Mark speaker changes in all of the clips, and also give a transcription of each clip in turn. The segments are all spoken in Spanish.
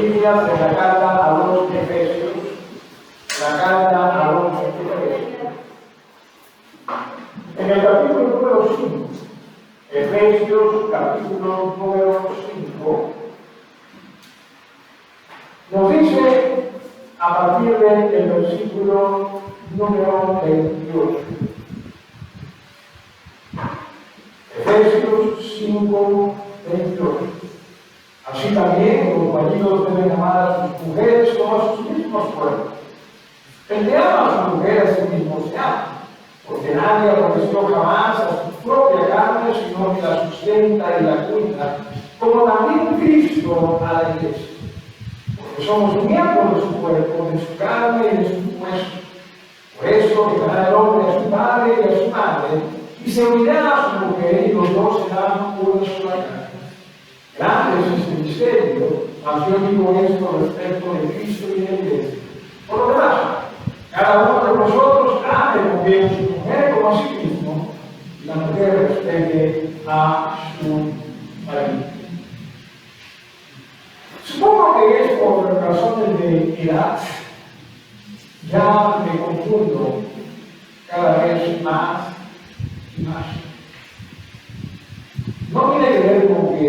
Speaker 1: Biblias de la carta a los Efesios. La carta a los Efesios. En el capítulo número 5, Efesios capítulo número 5, nos dice a partir del versículo número 28. Efesios 5, 28. Así también los maridos deben amar a sus mujeres como a sus mismos cuerpos. El que ama a su mujer a sí mismo se ama, porque nadie aborreció jamás a su propia carne, sino que la sustenta y la cuida, como también Cristo a la iglesia. Porque somos miembros de su cuerpo, de su carne y de su hueso. Por eso dejará el hombre a su padre y a su madre, y se unirá a su mujer, y los dos serán una sola carne. Grande es este misterio, mas yo digo esto respecto de Cristo y de la iglesia. Por lo demás, cada uno de nosotros ame también a su mujer como a sí mismo, y la mujer respete a su marido. Supongo que es por razones de edad, ya me confundo cada vez más y más. No tiene que ver con que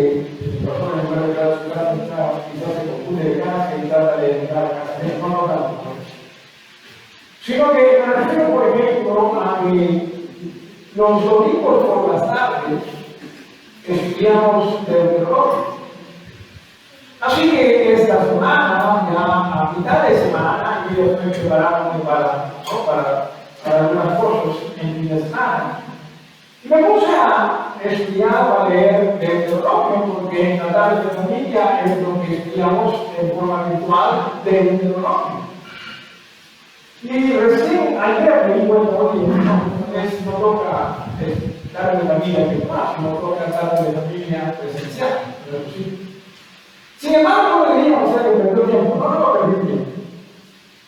Speaker 1: la persona en lugar de cada ciudad quizás se confunde de casa y trata de entrar a casa. No tanto. Sino que me refiero, por ejemplo, a que los domingos por las tardes estudiamos Deuteronomio. Así que esta semana, ya a mitad de semana, yo estoy preparándome para algunas cosas en fin de semana. Y me puse a estudiar, a leer Deuteronomio, porque en la tarde de familia es lo que estudiamos en forma virtual de Deuteronomio. Y recién ayer me di cuenta, oye, no toca tarde de familia virtual, no toca tarde de familia presencial, pero sí. Sin embargo, no leía, o sea que perdió tiempo, no lo perdí tiempo.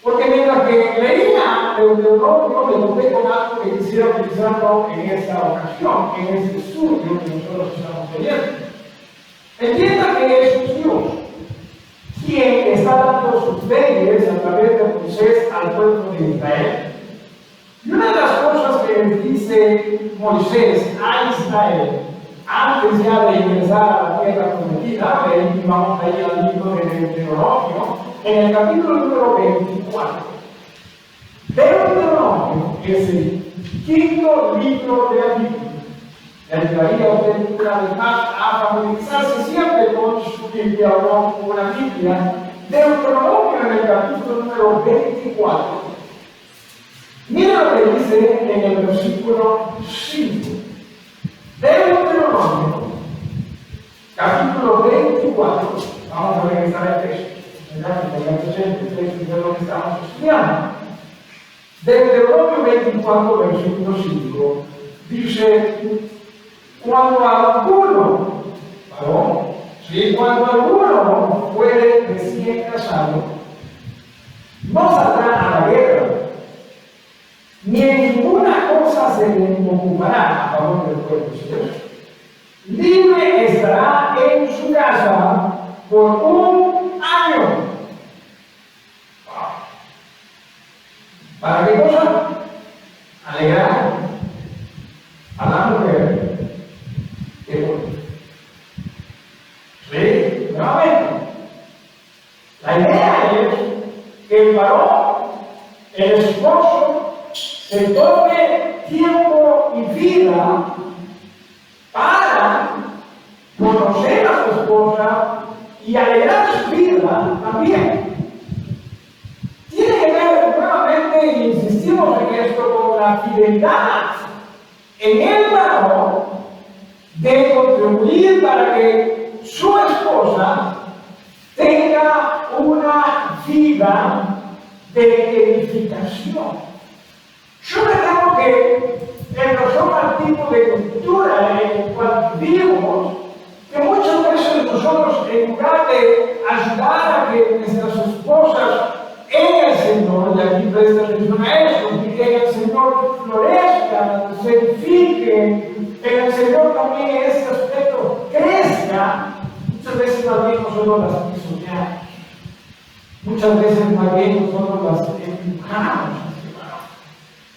Speaker 1: Porque mientras que leía Deuteronomio, me topé con algo que quisiera utilizarlo en esta ocasión, en este estudio que nosotros estamos leyendo. Entienda que es Dios quien está dando sus leyes a través de Moisés al pueblo de Israel. Y una de las cosas que les dice Moisés a Israel, antes ya de ingresar a la tierra prometida, y vamos a ir al libro de Deuteronomio, en el capítulo número 24. Deuteronomio es el quinto libro de la Biblia. Le ayudaría a usted una vez más a familiarizarse siempre con su Biblia o con una Biblia. Deuteronomio en el capítulo número 24. Mira lo que dice en el versículo 5. Deuteronomio, capítulo 24. Vamos a revisar el texto. De lo que estamos estudiando. Deuteronomio 24, versículo 5, dice: cuando alguno fuere recién casado, no saldrá a la guerra, ni en ninguna cosa se le ocupará a favor del pueblo de Dios. Libre estará en su casa por un año. ¿Para qué cosa? Alegrar a la mujer que muere. ¿Sí? Nuevamente. La idea es que el varón, el esposo, se tome tiempo y vida para conocer a su esposa y alegrar su vida también. Tiene que ver nuevamente, y insistimos en esto, con la fidelidad en el varón de contribuir para que su esposa tenga una vida de edificación. Yo me temo que en razón al tipo de cultura en el cual vivimos, que muchas veces nosotros, en lugar de ayudar a que nuestras esposas en el Señor, y aquí presta atención a esto, que en el Señor florezca, se edifique, en el Señor también este aspecto crezca, muchas veces también nosotros las pisoteamos. Muchas veces más bien nosotros las empujamos,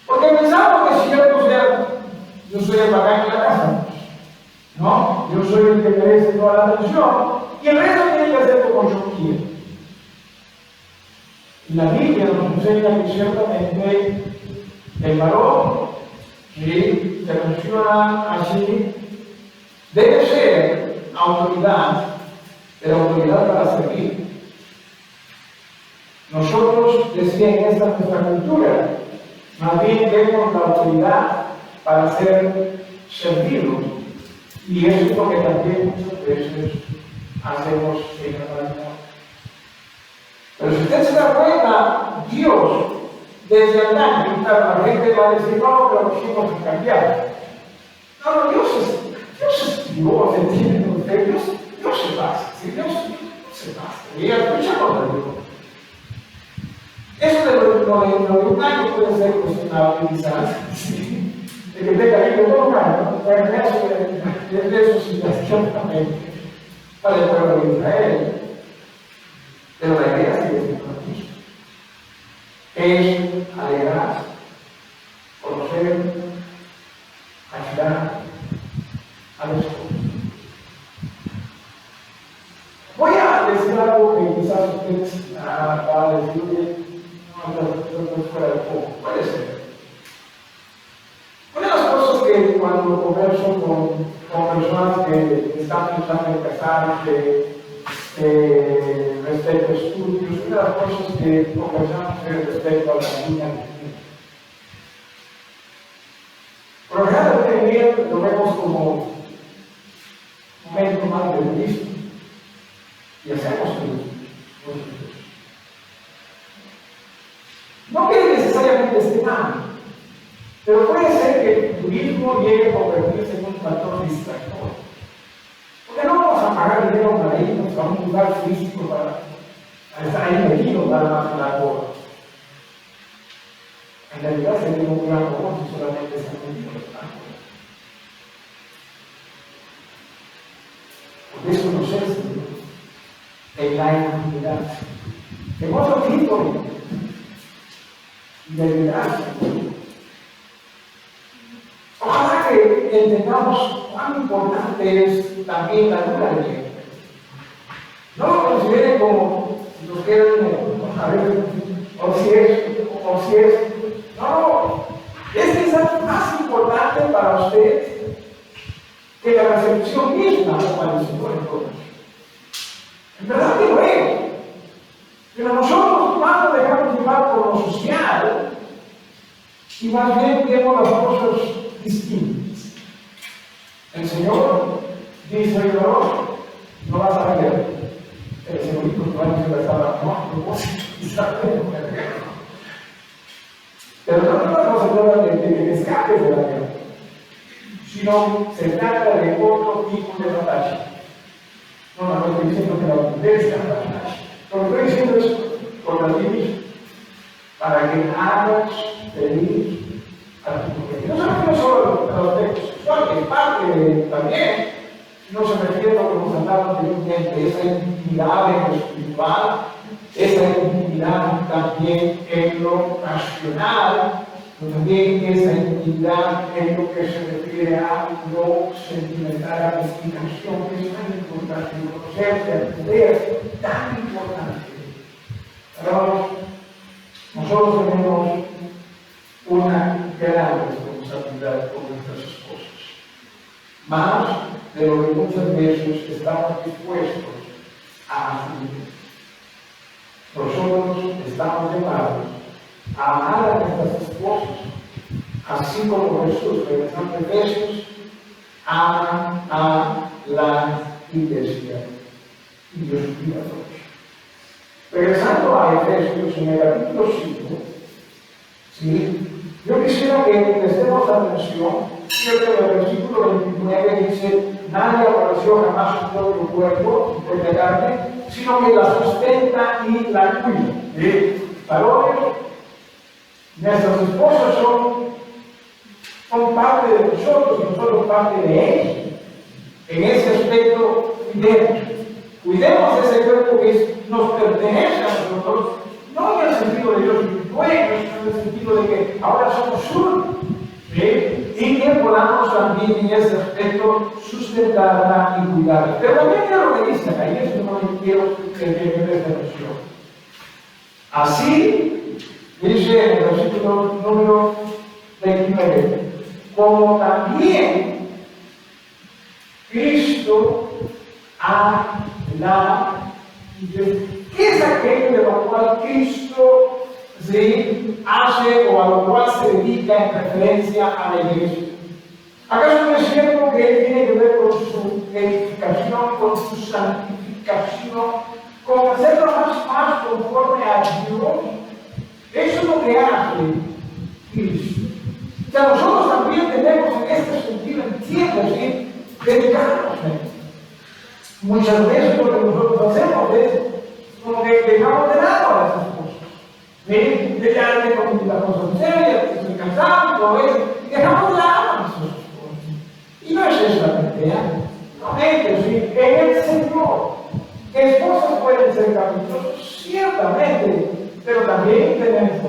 Speaker 1: porque pensamos que si yo soy el bacán de la casa, ¿no? Yo soy el que merece toda la atención y el resto tiene que hacer como yo quiero. Y la Biblia nos enseña que ciertamente el varón que se menciona allí debe ser autoridad, pero autoridad para servir. Nosotros, decía en esta nuestra cultura, más bien vemos la autoridad para ser servidos. Y eso es lo que también muchas veces hacemos en la humanidad. Pero si usted se da cuenta, Dios, desde Adán, la gente va a decir, no, pero los hijos han cambiado. No, Dios es Dios, ¿entienden ustedes? Dios se pasa, ¿sí? Dios se pasa. Y escuchamos a Dios. Eso de un año puede ser cuestionable, quizás. ¿Sí? De que tenga ahí todo un año, pero eso sí, ciertamente, para el pueblo de Israel. Pero la idea sigue siendo la misma. Es alegrar, conocer, ayudar a los otros. Voy a decir algo que quizás usted va a decir que no es fuera de foco. Puede ser. Una de las cosas que cuando converso con personas que están pensando en casarse, respecto a estudios, una de las cosas que conversamos es respecto a la niña de Dios. Por lo general, el bien lo vemos como un médico más de Cristo y hacemos eso. No que necesariamente esté mal, pero puede ser que el turismo llegue a convertirse en un factor distractor. Porque no vamos a pagar dinero para irnos a un lugar turístico para estar ahí metidos nada más en la boda. En realidad sería un gran favor si solamente están metidos en la boda. Porque eso nos enseña en la intimidad. En otro tipo de liderazgo. Ojalá que entendamos cuán importante es también la luna de miel. No lo consideren como si nos queda dinero, a ver, o si es. No, es quizás más importante para usted que la recepción misma para el Señor en todos. En verdad que lo es. Pero nosotros cuando dejamos llevar por lo social y más bien vemos las cosas distintas. El Señor dice al varón, no vas a ver. El señorito no va a decir a propósito, quizás pero no se trata de que escapes de la guerra, sino se trata de otro tipo de batalla. No estoy diciendo que la violencia es la batalla. Lo que estoy diciendo es contra ti mismo, para que hagas feliz a tu mujer. No solo a los textos sexuales, que es parte también, no se refiere a lo que nos hablaba anteriormente, esa intimidad en lo espiritual, esa intimidad también en lo racional, pero también esa intimidad en lo que se refiere a lo sentimental, a la explicación, que es tan importante, conocerse, entender, tan importante. Pero nosotros tenemos una gran responsabilidad con nuestras esposas, más de lo que muchas veces estamos dispuestos a asumir. Nosotros estamos llamados a amar a nuestras esposas, así como Jesús, regresando a Efesios, ama a la iglesia y Dios cuida a todos. Regresando a Efesios, en el capítulo 5, ¿sí? Yo quisiera que prestemos atención, cierto, en el versículo 29 dice, nadie aborreció jamás su propio cuerpo, su propia carne, sino que la sustenta y la cuida. Varones, nuestras esposas son parte de nosotros y nosotros parte de ellos. En ese aspecto, cuidemos ese cuerpo que nos pertenece a nosotros nosotros, no en el sentido de Dios buenos, sino en el sentido de que ahora somos suyos, ¿sí? Y que podamos también en ese aspecto sustentarla y cuidarla. Pero también quiero lo que dice acá, y eso no lo quiero que preste atención. Así, dice en el versículo número 29, como también Cristo a la iglesia. ¿Qué es aquello de lo cual Cristo hace o a lo cual se dedica en referencia a la iglesia? ¿Acaso no es cierto que Él tiene que ver con su edificación, con su santificación, con hacerlo más conforme a Dios? Eso es lo que hace Cristo. O sea, nosotros también tenemos en este sentido, entiendo, dedicarnos a Él. Muchas veces lo que nosotros hacemos es como que dejamos de lado a esas cosas. De ya tengo las cosas serias, estoy cansado y todo eso, y dejamos de lado a esas cosas. Y no es eso la verdad. No es decir, en el Señor, que esposas pueden ser caprichosas, ciertamente, pero también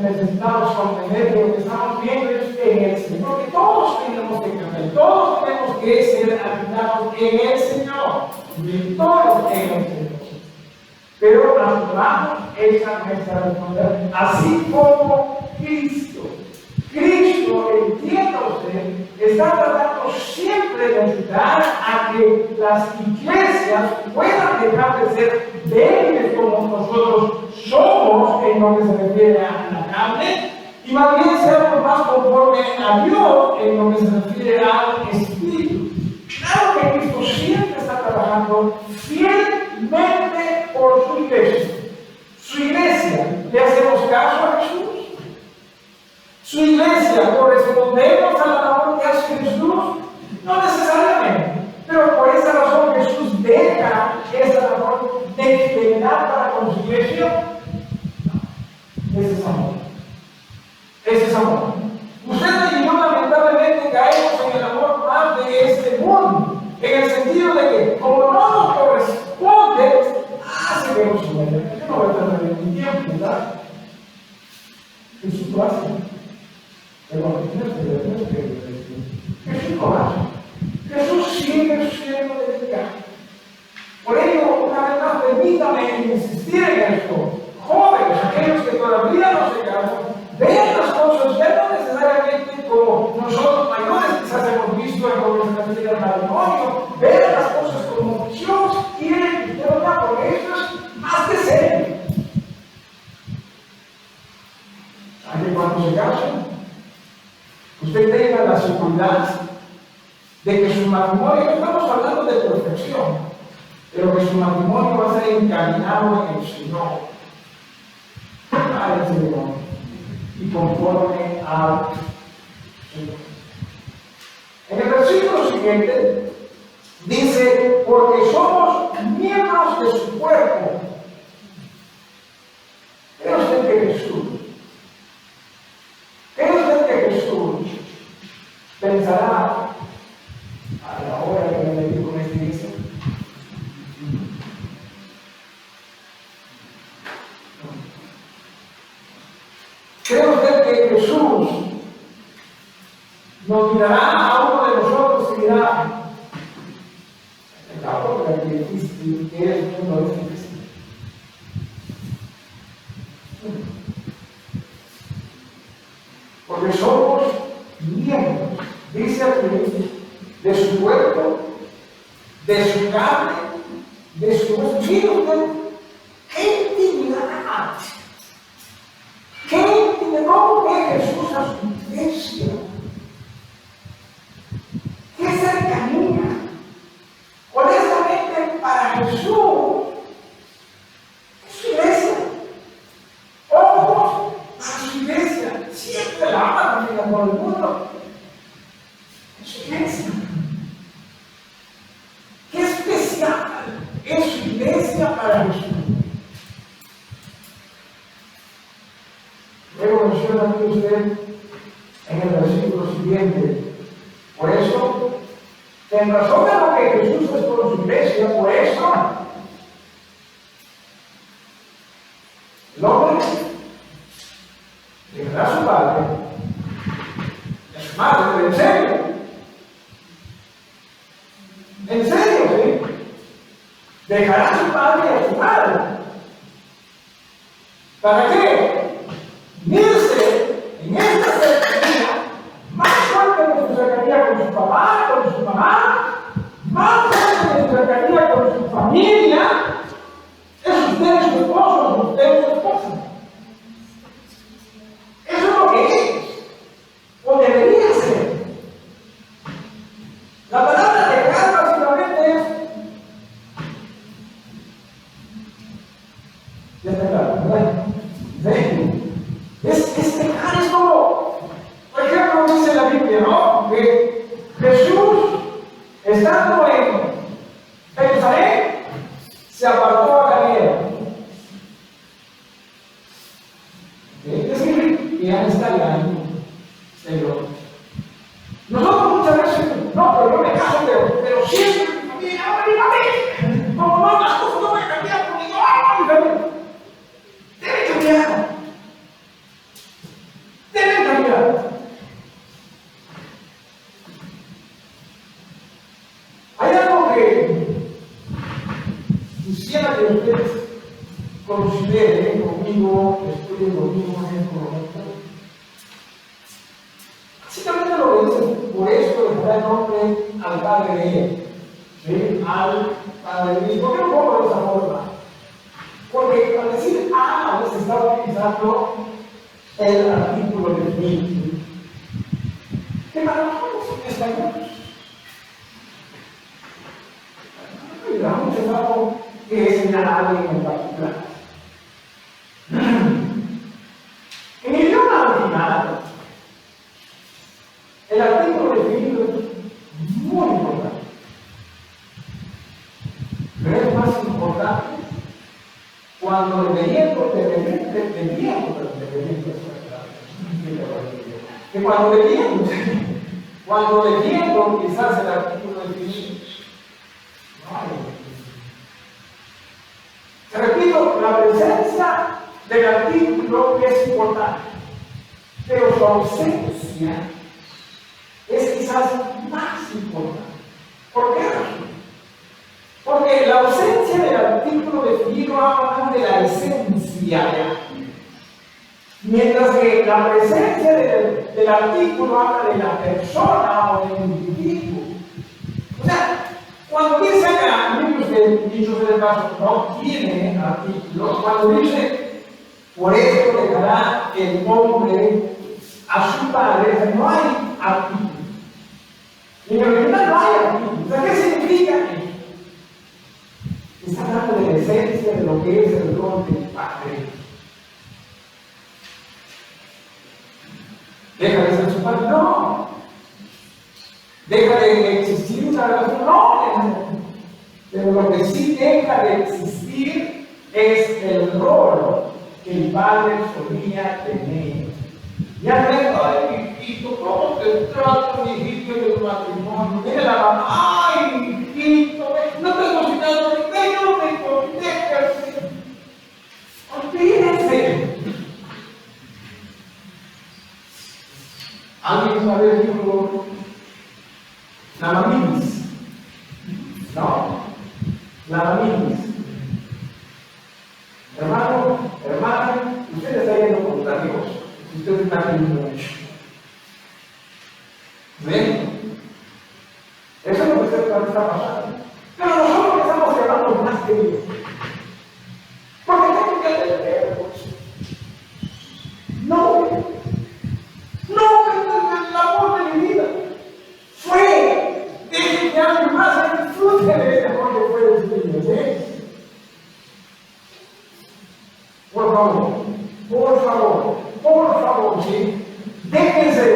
Speaker 1: necesitamos comprender que lo que estamos viendo es en el Señor, que todos tenemos que cambiar, todos tenemos que ser habitados en el Señor. Todos en el Señor. Pero asumamos esa nuestra responsabilidad. Así como Cristo, entiéndose, está tratando siempre de ayudar a que las iglesias puedan dejar de ser débiles como nosotros somos en lo que se refiere a la carne y más bien seamos más conforme a Dios en lo que se refiere al Espíritu. Claro que Cristo siempre está trabajando fielmente por su iglesia. Su iglesia, ¿le hacemos caso a Jesús? Su iglesia, ¿correspondemos a la labor que hace Jesús? No necesariamente, pero por esa razón Jesús deja esa labor de fidelidad para con su iglesia. No, ese es amor. Ese es amor. Usted y yo lamentablemente caemos en el amor más de este mundo, en el sentido de que como no nos corresponde, hace que nos suene. Yo no voy a perder mi tiempo, ¿verdad? Jesús lo hace. Pero Jesús lo hace. Jesús sigue siendo dedicado. Por ello, una vez más, permítame insistir en esto. Jóvenes, aquellos que todavía no se casan, vean las cosas ya no necesariamente como nosotros mayores quizás hemos visto en lo que se refiere al matrimonio, vean las cosas como Dios quiere que usted lo haga, porque esto es más que serio. A que cuando se casen, usted tenga la seguridad de que su matrimonio, no estamos hablando de perfección, pero que su matrimonio va a ser encaminado en el Señor. Al Señor y conforme al Señor. En el versículo siguiente dice, porque somos miembros de su cuerpo. ¿Cree usted que Jesús pensará a la hora que me metí con esta iglesia? ¿Cree usted que Jesús nos mirará a uno de nosotros y dirá, la obra que hiciste, que eres uno de estos? Porque somos miembros, dice aquí, de su cuerpo, de su carne, de su espíritu. ¡Qué intimidad! ¿Cómo ve Jesús a su iglesia? ¡Qué cercanía! Honestamente, para Jesús, es su iglesia. Ojos a su iglesia. Siempre la aman por el mundo. Es su iglesia. ¡Qué especial es su iglesia para Jesús! Luego menciona aquí usted en el versículo siguiente. Por eso, en razón de lo que Jesús es por su iglesia, por eso El hombre dejará a su padre y a su madre, pero en serio. En serio, ¿sí? Dejará a su padre y a su madre. ¿Para qué? Unirse en esta cercanía más fuerte de su cercanía con su papá, con su mamá, más fuerte de su cercanía con su familia, es usted su esposo, usted su esposa. Eso es lo que es, o debería ser. La palabra dejar básicamente es, ya está claro, ¿verdad? Es dejar, es como, por ejemplo, dice la Biblia, ¿no? Que Jesús, estando en Jerusalén, se apartó a Galilea. Es decir, que ya está el Señor. Nosotros muchas veces, no, pero yo me caso, pero siempre mi familia, ahora mi familia, como no, las cosas no van a cambiar conmigo, mi familia. Debe cambiar. Deben cambiar. Hay algo que quisiera que ustedes consideren conmigo, estudien conmigo en este momento. Básicamente lo que dice, por eso le da el nombre al Padre de él, ¿sí? Al Padre de él. ¿Por qué lo pongo de esa forma? Porque al decir a veces está utilizando el artículo definido, que para nosotros en español es algo que señala a alguien en particular. En el idioma original, el artículo definido es muy importante, pero es más importante cuando debiendo quizás el artículo definido no hay. Te repito, la presencia del artículo es importante, pero su ausencia es quizás más importante. ¿Por qué razón? Porque la ausencia del artículo definido habla más de la esencia, mientras que la presencia del artículo habla de la persona o del individuo. O sea, cuando dice acá, dicho sea de paso, no tiene artículo, cuando dice, por eso dejará el hombre a su padre, no hay artículo. En el original no hay artículo. O sea, ¿qué significa eso? Está hablando de la esencia de lo que es el rol del padre. ¿Deja de ser su padre? No. ¿Deja de existir una relación? No. Pero lo que sí deja de existir es el rol que el padre solía tener. Ya no es, ay, hijito, ¿cómo te trato, mi hijito, en el matrimonio? Mira la mamá, ay, mi hijito, no te he cocinado, no te cociné. Olvídense. Alguien sabe dijo la maminis. No, la maminis. Hermano, hermana, usted está yendo contra Dios. Usted está teniendo mucho. ¿Ven? Eso es lo que está pasando. Pero nosotros estamos llevando más que Dios. Porque tengo que entender. No, el amor de mi vida fue de que alguien más disfrute de ese amor que fue de ustedes. ¿Eh? Por favor, ¿sí? Déjense.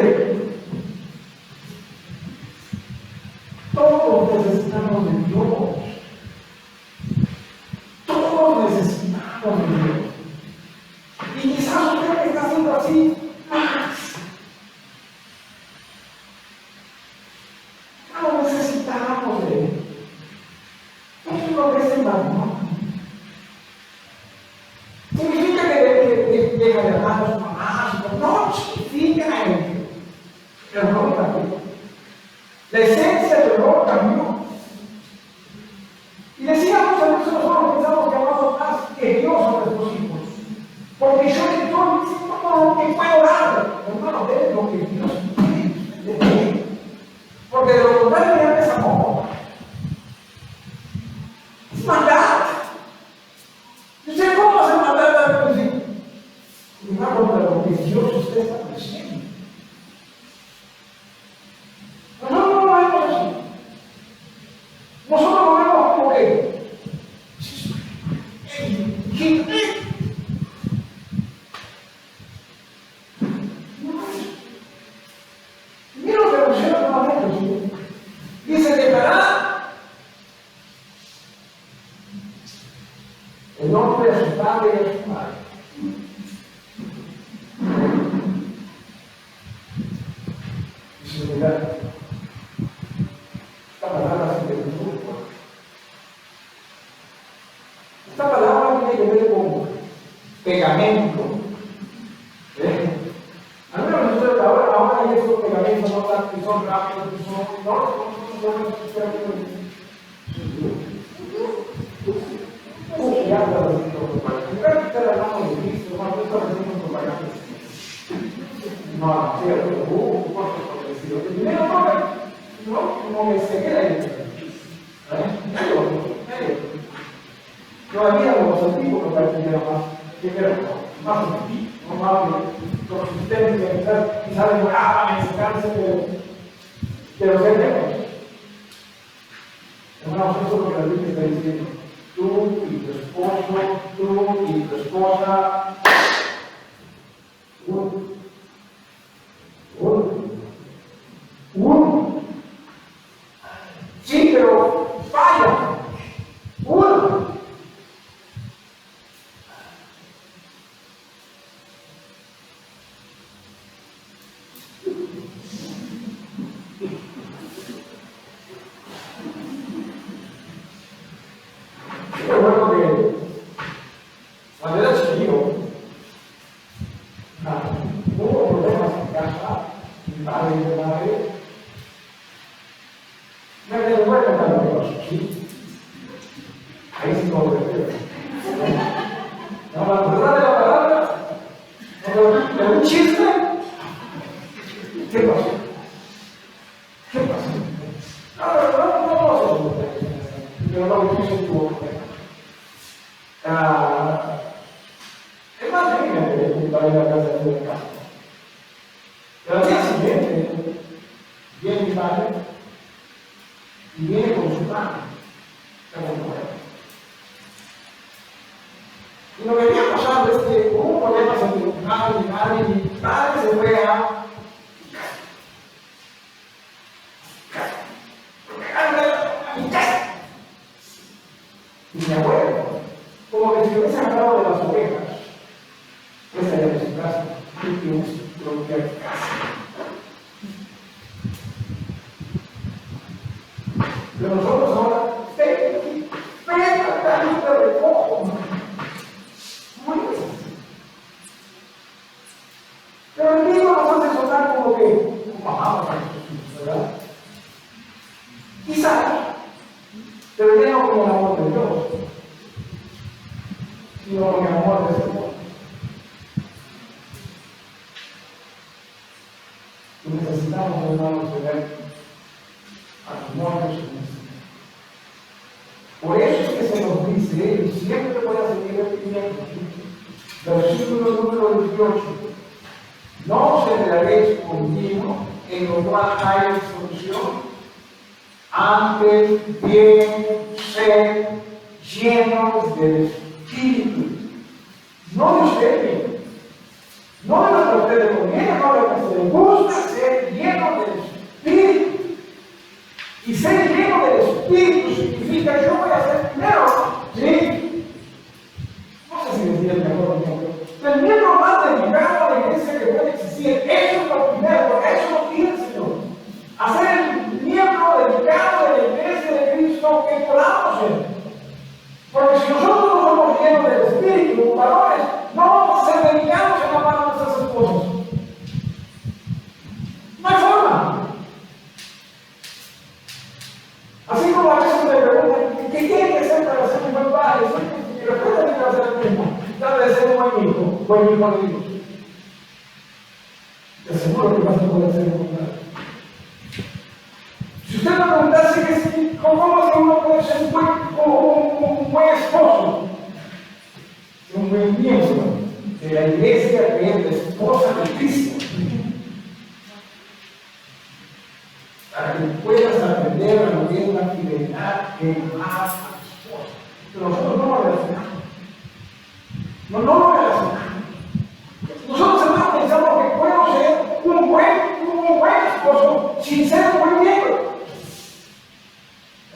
Speaker 1: Todos necesitamos de Dios. Todos necesitamos de Dios. Y quizás usted está haciendo así más. No necesitamos de Él. Eso es lo que es el matrimonio. Significa que deja de amar a su mamá, no significa el rol cambió. La esencia del rol cambió. Y decíamos, a veces nosotros pensamos que amamos más que Dios a nuestros hijos. Porque yo le estoy diciendo todo lo que puedo dar. Hermano, de lo que Dios quiere. Porque de lo contrario ya es amor. Es maldad. ¿Y usted cómo hace maldad a los hijos? Una contra lo que Dios usted está diciendo. Nosotros no lo vemos así. Nosotros lo vemos como que. Mira lo que menciona nuevamente. Dice: dejará el nombre de su padre y de su madre. Dice: mira, esta palabra se le dio. Esta palabra tiene que ver con pegamento. Al menos nosotros ahora hay esos pegamentos no tan que son rápidos, que son no, cierto, primero no, como que se queda ahí. Todavía los antiguos me parece que era más consistente, quizás demoraban en sacarse, pero se lejos. Hermanos, eso es lo que la Biblia está diciendo. Tú y tu esposo, tú y tu esposa, uno. Sí, pero falla. Uno. Recuerdo que cuando era chiquillo, hubo problemas en casa, mi padre y mi madre. Me recuerdo cuando yo era chiquillo. Ahí sí no lo recuerdo. No, la verdad de la palabra, pero un chiste. ¿Qué pasó? ¿Qué pasó? No, pero no me quiso tu es más débil que para ir a la casa de la casa. Pero al día siguiente, viene mi padre y viene con su madre. Y lo que había pasado es que hubo problemas entre mi padre y mi madre, y mi padre se fue a mi casa. Y mi abuelo, como que si lo hubiese agarrado de las ovejas, esa era de su casa, y tiene su propia casa. Pero nosotros ahora, la lista de poco. Muy bien. Pero el libro nos hace sonar como que amamos a Jesús, ¿verdad? Quizás, pero ya no como el amor de Dios, sino como el amor de ese mundo. Y necesitamos, hermanos, ver a los muertos en este. Por eso es que se nos dice, y siempre voy a seguir repitiendo, versículo número 18, no os enredaréis con vino, en lo cual hay solución, antes bien ser llenos del Espíritu, no de ustedes, no de lo que a ustedes les conviene, no de lo que se les gusta, ser llenos del Espíritu. Y ser lleno del Espíritu significa yo voy a ser primero, ¿sí? No sé si decía el mejor ejemplo. El miembro más dedicado a la iglesia que puede existir, eso es lo primero, porque eso lo pide el Señor. Hacer el miembro dedicado de la iglesia de Cristo que podamos ser. Porque si nosotros no somos llenos del Espíritu, varones, no vamos a ser dedicados un hijo, buen hijo de Dios. Te aseguro que vas a poder ser encontrado. Si usted me preguntase cómo es que uno puede ser un buen esposo, un buen miembro de la iglesia que es la esposa de Cristo, para que puedas aprender a lo que es la fidelidad que más a tu esposa. Pero nosotros no lo relacionamos. No lo relacionamos. Nosotros hermanos pensamos que puedo ser un buen esposo sin ser un buen miembro.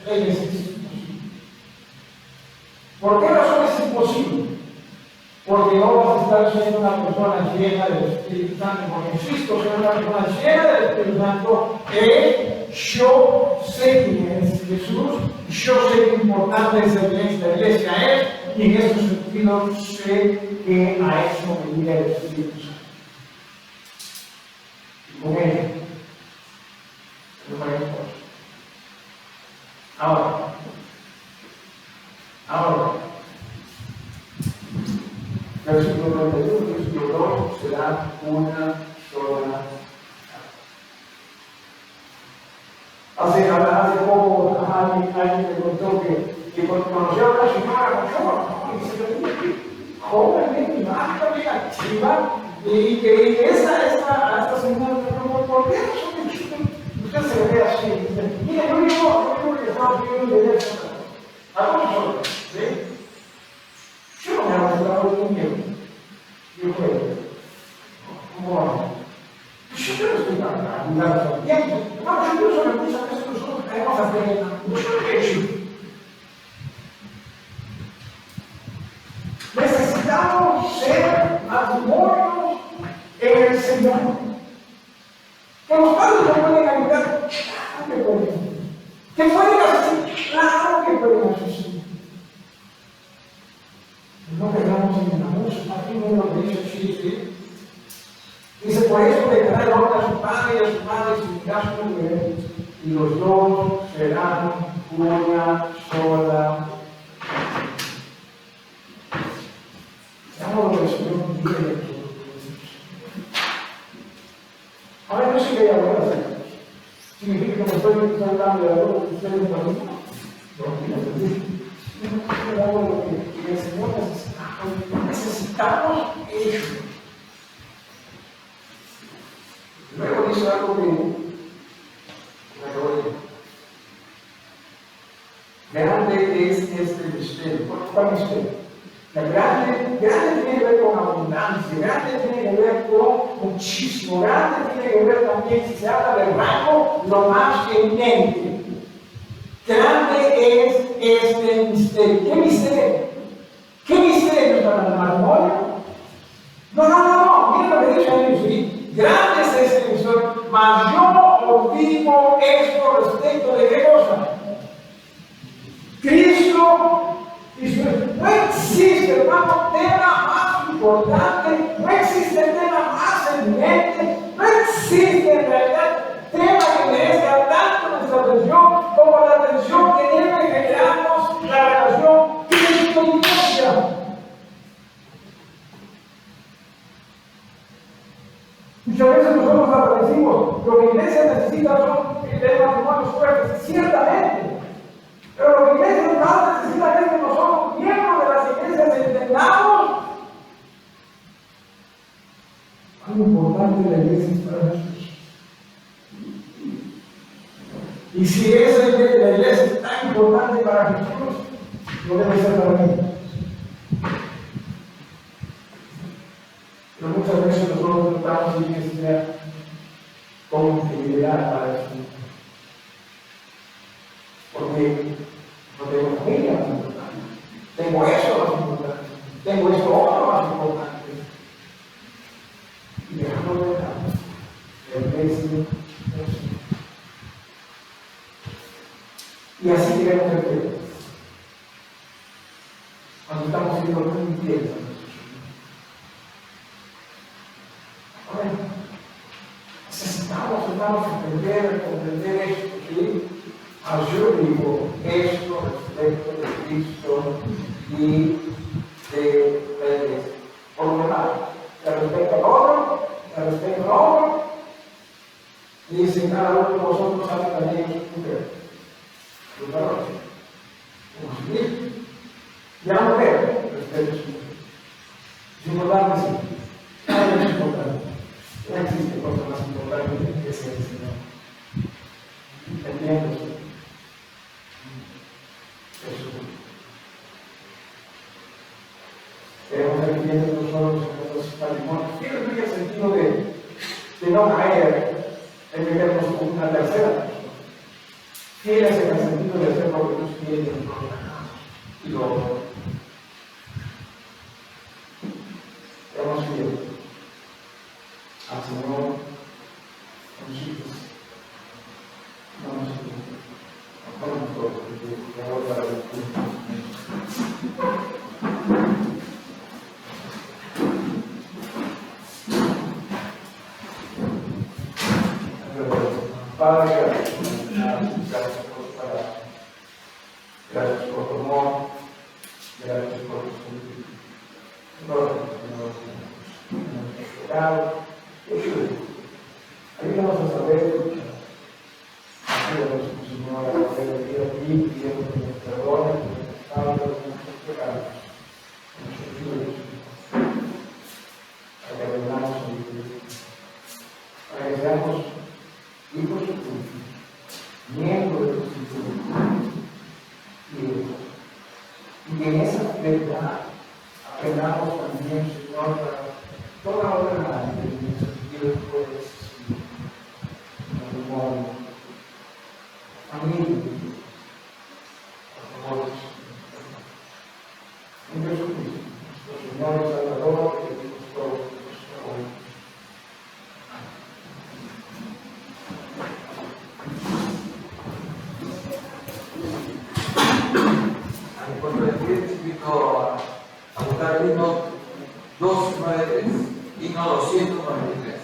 Speaker 1: Es imposible. ¿Por qué razón es imposible? Porque no vas a estar siendo una persona llena del Espíritu Santo. Porque insisto, ser una persona llena del Espíritu Santo es yo sé quién es Jesús, yo sé qué importante es la iglesia es, y en ese sentido sé que a eso me guía el Espíritu Santo. Y con él, es una cosa. Ahora, versículo 91, versículo 2, será una sola. Hace poco alguien me contó que conoció a una señora joven, mágicamente activa, y que esta señora me preguntó, ¿por qué usted se ve así? Mira, yo vivo que estaba viviendo de eso. Algunos ¿sí? Yo no me hago trabajo conmigo. Yo puedo. ¿Cómo vamos? Yo no estoy tan ayudando. Vamos, yo soy una cosa que nosotros queremos hacer. Necesitamos ser matrimonios en el Señor. Que los padres no pueden ayudar. Claro que pueden. Que pueden asistir. Claro que pueden asistir. No quedamos en el abuso. Aquí no lo dice sí. Dice, por eso dejará el hombre a su padre y a su madre y se unirá a su mujer, y los dos serán una sola. Estamos lo que el Señor quiere. Ahora yo sí que voy a hablar. Significa que me estoy hablando de algo que ustedes no ven. No, lo que el Señor necesita. Necesitamos eso. Luego dice algo que me oye. Grande es este misterio. ¿Cuál misterio? Grande tiene que ver con abundancia, grande tiene que ver con muchísimo, grande tiene que ver también, si se habla del rango, lo más eminente. Grande es este misterio. ¿Qué misterio? ¿Qué misterio para el matrimonio? No, mira lo que dice ahí, ¿sí? Grande es este misterio, mas yo os digo esto respecto de qué cosa. Cristo. No existe, hermano, tema más importante, no existe tema más eminente, no existe en realidad tema que merezca tanto nuestra atención como la atención que debe generarnos la relación Cristo-Iglesia. Muchas veces nosotros agradecimos, lo que la iglesia necesita son matrimonios fuertes, ciertamente. Pero lo que la iglesia más necesita es que nosotros, miembros de las iglesias, entendamos algo importante de la iglesia es para Jesús. Y si esa iglesia, la iglesia es tan importante para Jesús, no debe ser para mí. Pero muchas veces nosotros tratamos de iglesia con integridad para Jesús. Porque no tengo familia más importante, tengo eso más importante, tengo esto otro más importante. Y dejamos de lado el precio. Y así queremos ser felices. Cuando estamos siendo muy infieles a nuestros hijos. Ahora, necesitamos comprender esto, ¿sí? Yo digo esto respecto de Cristo y de la iglesia. Por lo pero usted roba, y dice, cada uno de vosotros sabe también sus valores. Ya no veo, respeto su mujer. Sin embargo, sí, nada es importante. No existe cosa más importante que ser el Señor. Entiendo eso. Queremos ser fieles nosotros en nuestros matrimonios. Fieles en el sentido de no caer en meternos con una tercera persona. Fieles en el sentido de hacer lo que Dios quiere y lo otro. Seamos fieles al Señor con sus hijos. No nos equivoquemos. Vamos todos, porque ahora para el Padre, gracias por tu amor, gracias por tu Señor, nuestro pecado. Ayúdanos a saber, ayúdanos, Señor, a poder venir a ti, pidiendo que nos perdones, que nos salves de nuestros pecados, nuestros hijos, para que vengamos a vivir, para que seamos hijos de tu miembros de tu y que en esa verdad aprendamos también, Señor, para toda obra grande en el sentido que puedes matrimonio, familia, por favor, en Jesucristo, nuestro Señor y Salvador, que Dios todo hoy.
Speaker 2: Te invito a buscar el himno 293, himno 293.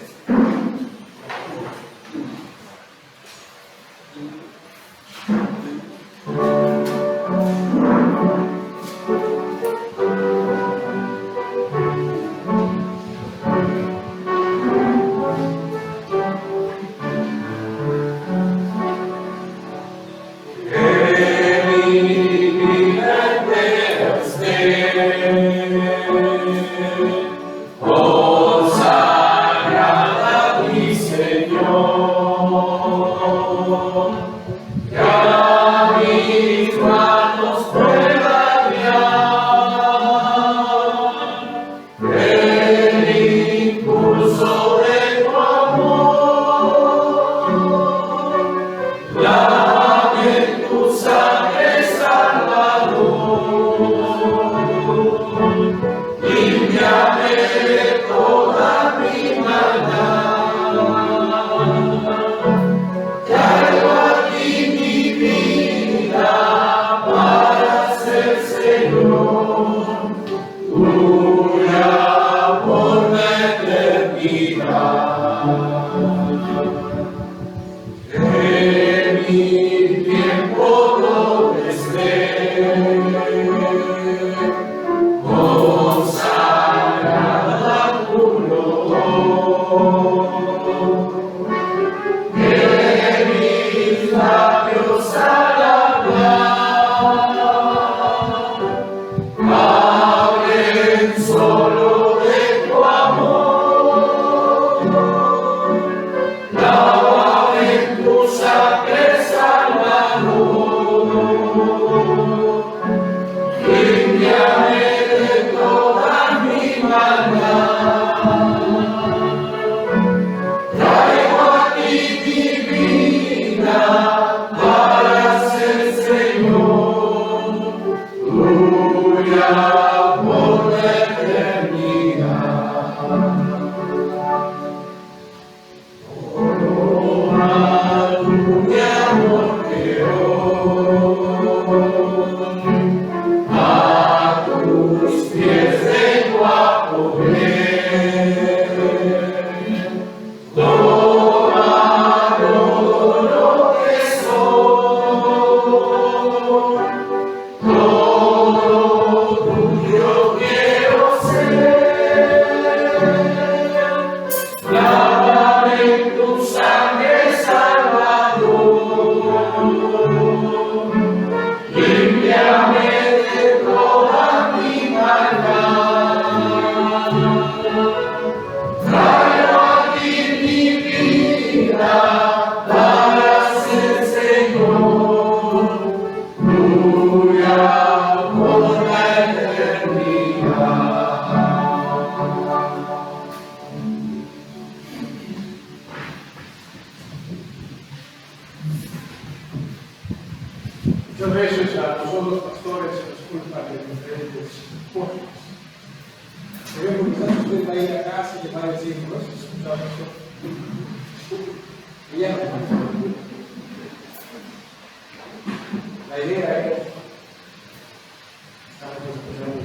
Speaker 3: A tus pies vengo a poner.
Speaker 1: usted va a ir a casa y le va a decir, no, si escuchaba eso. Y ya no. La idea es, estamos escuchando.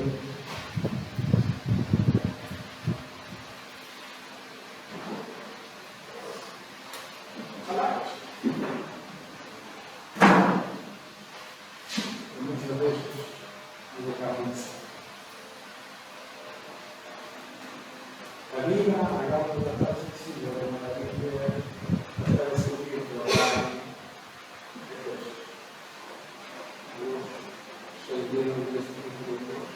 Speaker 1: Muchas veces llegamos la vida, hagamos la frase sencilla de la Biblia, hasta descubrir que la yo soy lleno del Espíritu de Dios.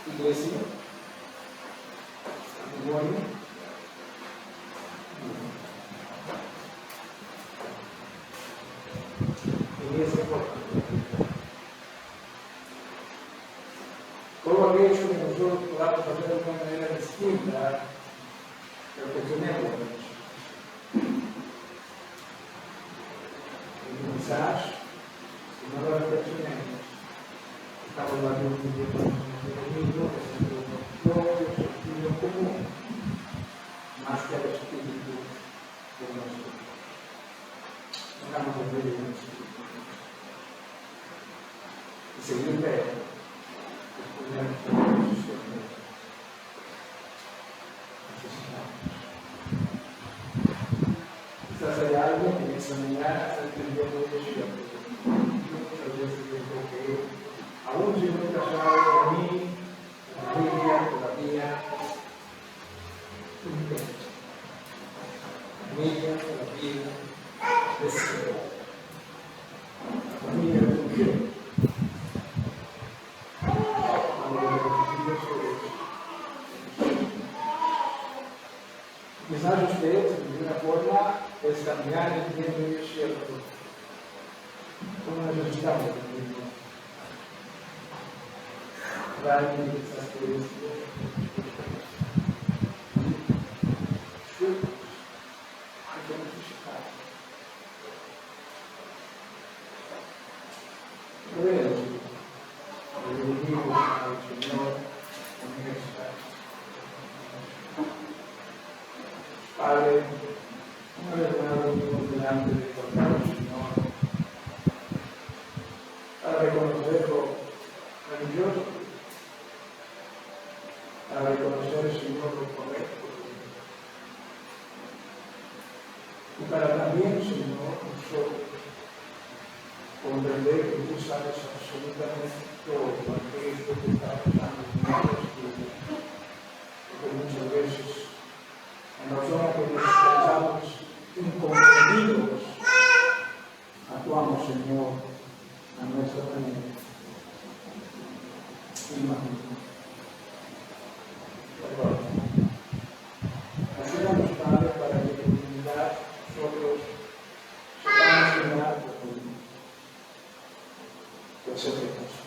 Speaker 1: Iglesia, matrimonio, iglesia corta. Todo aquello que nosotros podamos hacer de una manera distinta, perfeccionemos. Y quizás, si no lo perfeccionemos, estamos hablando de un enemigo, que es el propio sentido común, más que el espíritu de nosotros. Hagamos el medio de nosotros. Y seguir de quizás hay algo que examinar hasta el tiempo de Dios. Muchas veces digo que aún si nunca se habla de mí, la Biblia todavía intenta. La Biblia todavía desea. La familia funciona. Quizás usted, de una forma, es caminar en el tiempo de cierto. ¿Cómo necesitamos el tiempo? Realmente quizás que es cierto. Hay que necesitar. Creo que dirigimos al Señor con necesidad. Padre, una vez más venimos delante de nuestro Señor para reconocerlo religioso, para reconocer, Señor, lo correcto y para también, Señor, nosotros comprender que tú sabes absolutamente todo aquello que está pasando en nuestros días, porque muchas veces en razón a que nos pensamos incomprendidos, actuamos, Señor, a nuestra manera. Imagínate. Ayúdanos, Padre, para que tu unidad nosotros podamos llenar de tu secretos.